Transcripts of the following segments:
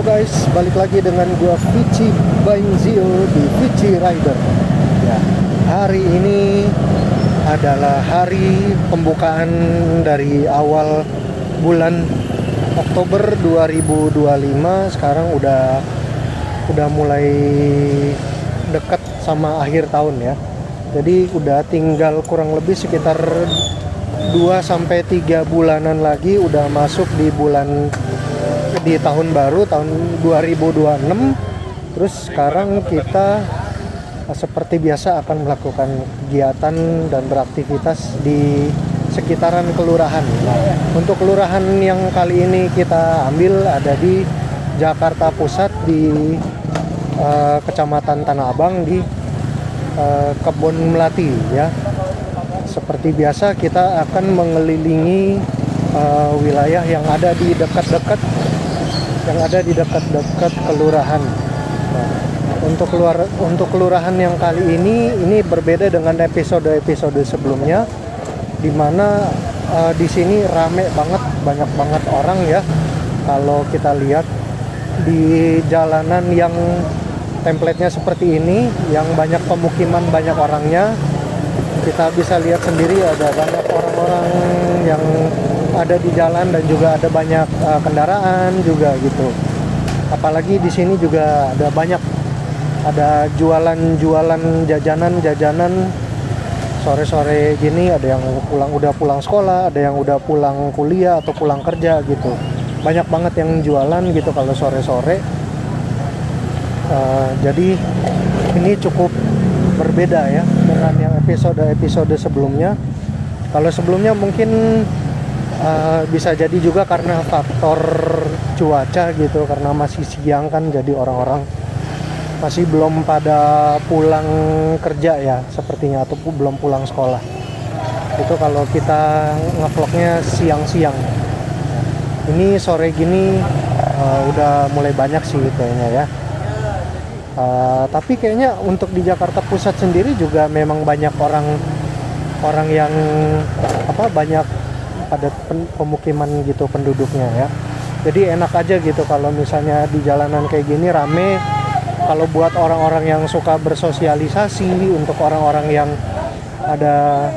guys, balik lagi dengan gua Vici Baingzio di Vici Rider. Ya, hari ini adalah hari pembukaan dari awal bulan Oktober 2025. Sekarang udah mulai dekat sama akhir tahun ya. Jadi udah tinggal kurang lebih sekitar 2-3 bulanan lagi udah masuk di tahun baru, tahun 2026. Terus sekarang kita seperti biasa akan melakukan kegiatan dan beraktivitas di sekitaran kelurahan. Nah, untuk kelurahan yang kali ini kita ambil ada di Jakarta Pusat, di Kecamatan Tanah Abang, di Kebon Melati ya. Seperti biasa kita akan mengelilingi wilayah yang ada di dekat-dekat kelurahan. Nah, untuk kelurahan yang kali ini berbeda dengan episode sebelumnya, di mana di sini rame banget, banyak banget orang ya. Kalau kita lihat di jalanan yang template-nya seperti ini, yang banyak pemukiman, banyak orangnya, kita bisa lihat sendiri ada banyak orang-orang yang ada di jalan dan juga ada banyak kendaraan juga gitu. Apalagi di sini juga ada banyak jualan jajanan sore-sore gini, ada yang udah pulang sekolah, ada yang udah pulang kuliah atau pulang kerja gitu. Banyak banget yang jualan gitu kalau sore-sore. Jadi ini cukup berbeda ya dengan yang episode sebelumnya. Kalau sebelumnya mungkin bisa jadi juga karena faktor cuaca gitu, karena masih siang kan, jadi orang-orang masih belum pada pulang kerja ya sepertinya, atau belum pulang sekolah. Itu kalau kita ngevlognya siang-siang. Ini sore gini udah mulai banyak sih kayaknya ya. Tapi kayaknya untuk di Jakarta Pusat sendiri juga memang banyak orang yang banyak pada pemukiman gitu penduduknya ya. Jadi enak aja gitu kalau misalnya di jalanan kayak gini rame. Kalau buat orang-orang yang suka bersosialisasi, untuk orang-orang yang ada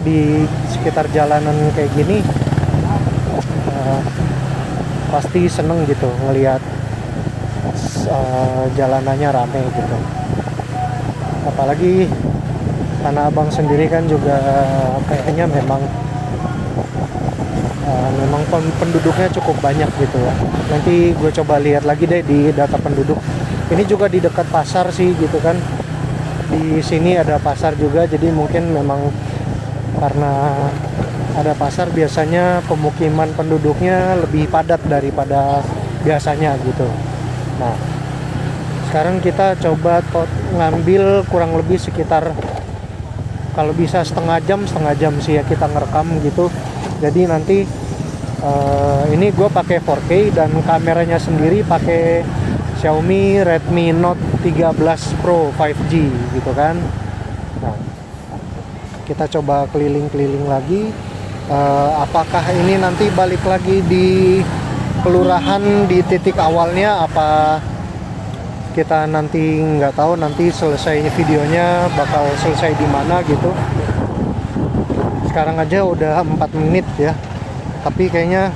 di sekitar jalanan kayak gini, pasti seneng gitu ngelihat jalanannya rame gitu. Apalagi Tanah Abang sendiri kan juga kayaknya memang penduduknya cukup banyak gitu ya. Nanti gue coba lihat lagi deh di data penduduk. Ini juga di dekat pasar sih gitu kan. Di sini ada pasar juga, jadi mungkin memang karena ada pasar biasanya pemukiman penduduknya lebih padat daripada biasanya gitu. Nah, sekarang kita coba ngambil kurang lebih sekitar, kalau bisa setengah jam sih ya kita ngerekam gitu. Jadi nanti ini gue pakai 4K dan kameranya sendiri pakai Xiaomi Redmi Note 13 Pro 5G gitu kan. Nah, kita coba keliling-keliling lagi. Apakah ini nanti balik lagi di kelurahan di titik awalnya, apa kita nanti nggak tahu, nanti selesai videonya bakal selesai di mana gitu. Sekarang aja udah 4 menit ya, tapi kayaknya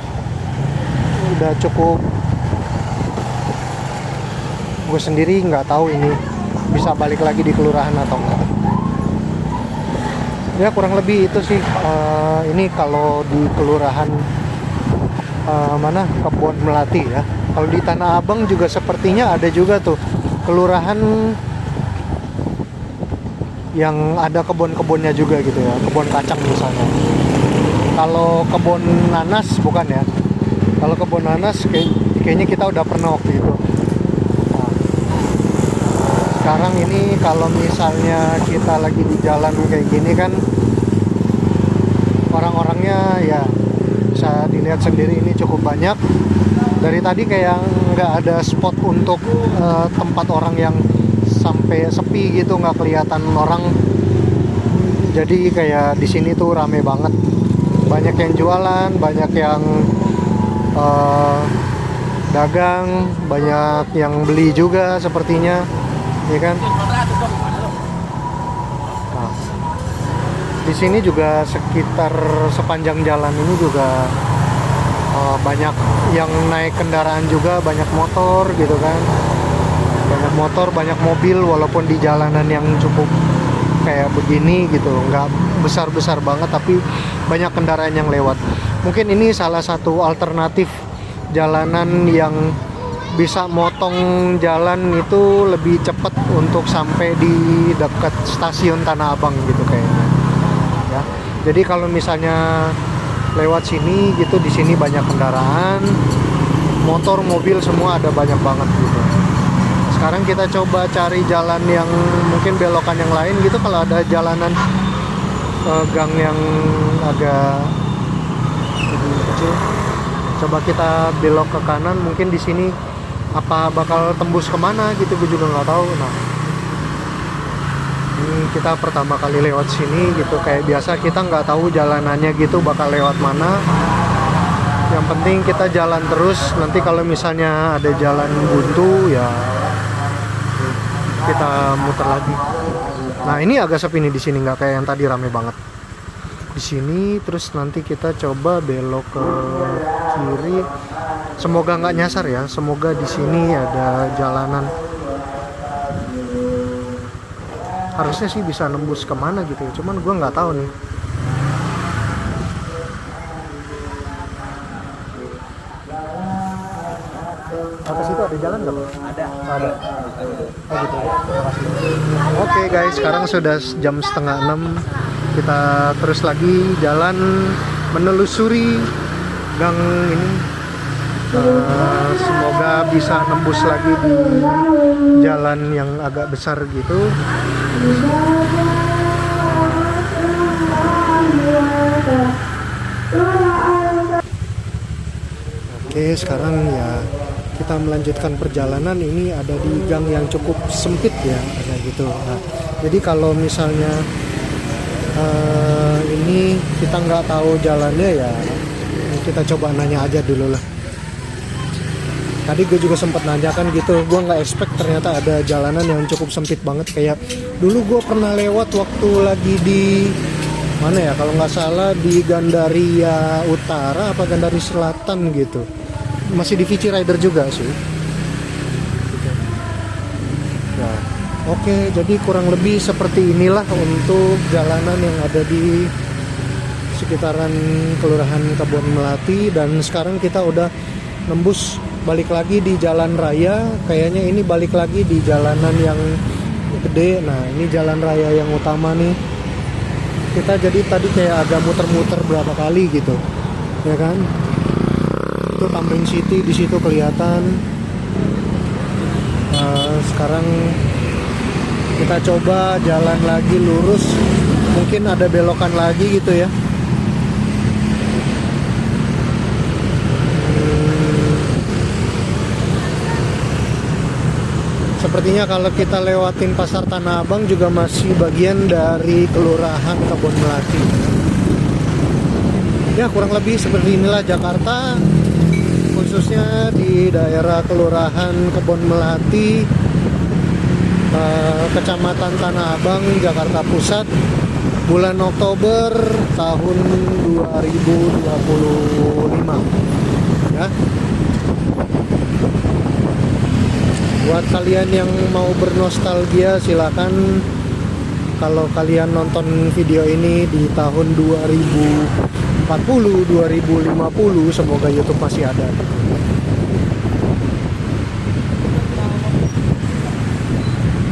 udah cukup. Gue sendiri nggak tahu ini bisa balik lagi di kelurahan atau enggak. Ya kurang lebih itu sih. Ini kalau di kelurahan Kebon Melati ya. Kalau di Tanah Abang juga sepertinya ada juga tuh kelurahan yang ada kebun-kebunnya juga gitu ya, kebun kacang misalnya. Kalau kebun nanas bukan ya. Kalau kebun nanas kayaknya kita udah pernah waktu itu. Nah, sekarang ini kalau misalnya kita lagi di jalan kayak gini kan, orang-orangnya ya bisa dilihat sendiri, ini cukup banyak. Dari tadi kayak nggak ada spot untuk tempat orang yang sampai sepi gitu, nggak kelihatan orang. Jadi kayak di sini tuh rame banget, banyak yang jualan, banyak yang dagang, banyak yang beli juga sepertinya, ya kan? Nah, di sini juga sekitar sepanjang jalan ini juga banyak yang naik kendaraan juga, banyak motor gitu kan. Banyak motor, banyak mobil, walaupun di jalanan yang cukup kayak begini gitu, nggak besar-besar banget, tapi banyak kendaraan yang lewat. Mungkin ini salah satu alternatif jalanan yang bisa motong jalan itu lebih cepat untuk sampai di dekat stasiun Tanah Abang gitu kayaknya. Ya. Jadi kalau misalnya lewat sini gitu, di sini banyak kendaraan, motor, mobil semua ada banyak banget gitu. Sekarang kita coba cari jalan yang mungkin belokan yang lain gitu, kalau ada jalanan gang yang agak lebih kecil. Coba kita belok ke kanan, mungkin di sini apa bakal tembus kemana gitu, gue juga nggak tahu. Nah, ini kita pertama kali lewat sini gitu, kayak biasa kita nggak tahu jalanannya gitu bakal lewat mana. Yang penting kita jalan terus, nanti kalau misalnya ada jalan buntu ya kita muter lagi. Nah, ini agak sepi nih di sini, nggak kayak yang tadi rame banget. Di sini terus nanti kita coba belok ke kiri. Semoga nggak nyasar ya. Semoga di sini ada jalanan. Harusnya sih bisa nembus kemana gitu ya. Cuman gue nggak tahu nih. Atas situ ada jalan nggak? Ada. Oh gitu. Terima kasih. Oke guys, sekarang sudah jam 5:30. Kita terus lagi jalan menelusuri gang ini. Semoga bisa nembus lagi di jalan yang agak besar gitu. Oke, sekarang ya kita melanjutkan perjalanan. Ini ada di gang yang cukup sempit ya, kayak gitu. Nah, jadi kalau misalnya ini kita nggak tahu jalannya ya, kita coba nanya aja dulu lah. Tadi gue juga sempat nanya kan gitu, gue nggak expect ternyata ada jalanan yang cukup sempit banget. Kayak dulu gue pernah lewat waktu lagi di mana ya, kalau nggak salah di Gandaria Utara apa Gandaria Selatan gitu, masih di Vici Rider juga sih. Nah, oke, jadi kurang lebih seperti inilah untuk jalanan yang ada di sekitaran Kelurahan Kebon Melati. Dan sekarang kita udah nembus balik lagi di jalan raya. Kayaknya ini balik lagi di jalanan yang gede. Nah, ini jalan raya yang utama nih. Kita jadi tadi kayak agak muter-muter berapa kali gitu, ya kan? Itu Tamrin City di situ kelihatan. Sekarang kita coba jalan lagi lurus, mungkin ada belokan lagi gitu ya. Sepertinya kalau kita lewatin Pasar Tanah Abang juga masih bagian dari Kelurahan Kebon Melati. Ya, kurang lebih seperti inilah Jakarta, khususnya di daerah Kelurahan Kebon Melati, Kecamatan Tanah Abang, Jakarta Pusat, bulan Oktober tahun 2025 ya. Buat kalian yang mau bernostalgia, silakan. Kalau kalian nonton video ini di tahun 2040, 2050, semoga YouTube masih ada.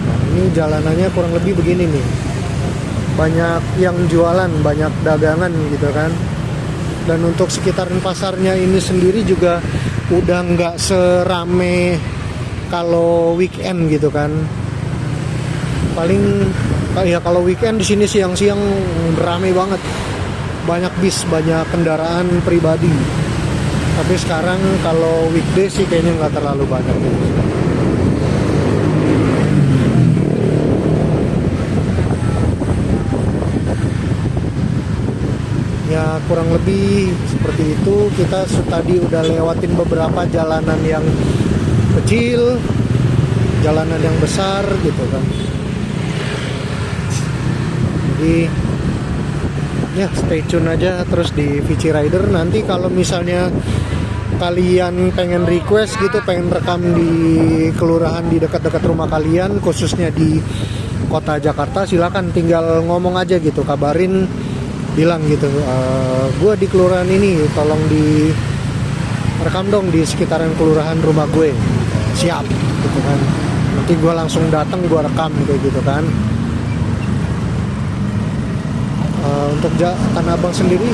Nah, ini jalanannya kurang lebih begini nih. Banyak yang jualan, banyak dagangan gitu kan. Dan untuk sekitaran pasarnya ini sendiri juga udah nggak serame kalau weekend gitu kan. Paling ya kalau weekend di sini siang-siang ramai banget, banyak bis, banyak kendaraan pribadi. Tapi sekarang kalau weekday sih kayaknya nggak terlalu banyak gitu. Ya kurang lebih seperti itu. Kita tadi udah lewatin beberapa jalanan yang kecil, jalanan yang besar gitu kan. Jadi ya stay tune aja terus di Vici Rider. Nanti kalau misalnya kalian pengen request gitu, pengen rekam di kelurahan di dekat-dekat rumah kalian, khususnya di kota Jakarta, silakan tinggal ngomong aja gitu, kabarin, bilang gitu, gue di kelurahan ini, tolong di rekam dong di sekitaran kelurahan rumah gue. Siap gitu kan, nanti gue langsung datang, gue rekam kayak gitu kan. Untuk Tanah Abang sendiri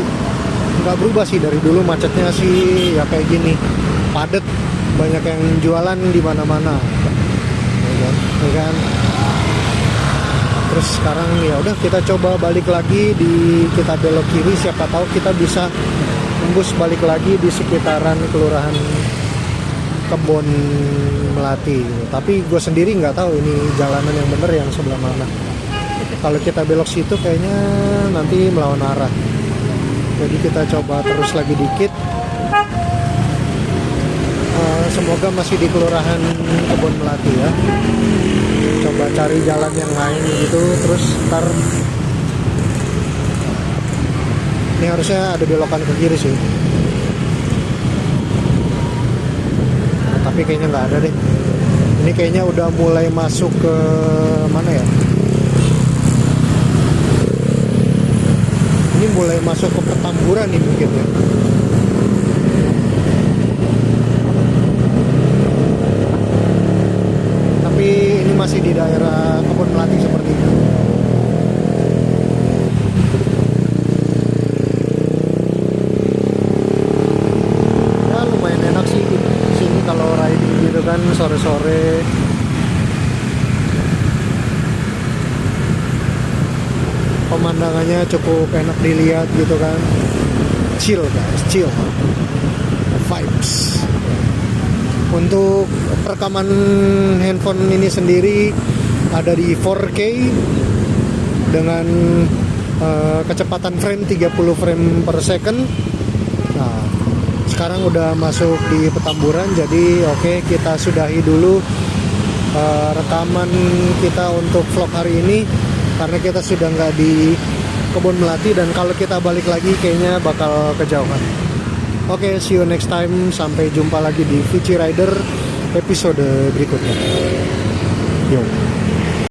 nggak berubah sih dari dulu, macetnya sih ya kayak gini, padet, banyak yang jualan di mana-mana, ya kan. Terus sekarang ya udah kita coba balik lagi kita belok kiri, siapa tahu kita bisa tembus balik lagi di sekitaran kelurahan Kebon Melati. Tapi gue sendiri nggak tahu ini jalanan yang bener yang sebelah mana. Kalau kita belok situ kayaknya nanti melawan arah. Jadi kita coba terus lagi dikit. Semoga masih di kelurahan Kebon Melati ya. Coba cari jalan yang lain gitu. Terus ntar ini harusnya ada belokan ke kiri sih. Tapi kayaknya nggak ada deh. Ini kayaknya udah mulai masuk ke mana ya? Ini mulai masuk ke Petamburan nih mungkin ya. Tapi ini masih di daerah Kebon Melati seperti itu. Ya lumayan enak sih di sini kalau riding gitu kan sore-sore. Pemandangannya cukup enak dilihat gitu kan. Chill guys, chill vibes. Untuk rekaman handphone ini sendiri ada di 4K dengan kecepatan frame 30 frame per second. Nah, sekarang udah masuk di Petamburan, jadi oke, kita sudahi dulu rekaman kita untuk vlog hari ini karena kita sudah nggak di Kebon Melati, dan kalau kita balik lagi kayaknya bakal kejauhan. Oke, see you next time. Sampai jumpa lagi di Vici Rider episode berikutnya. Yo.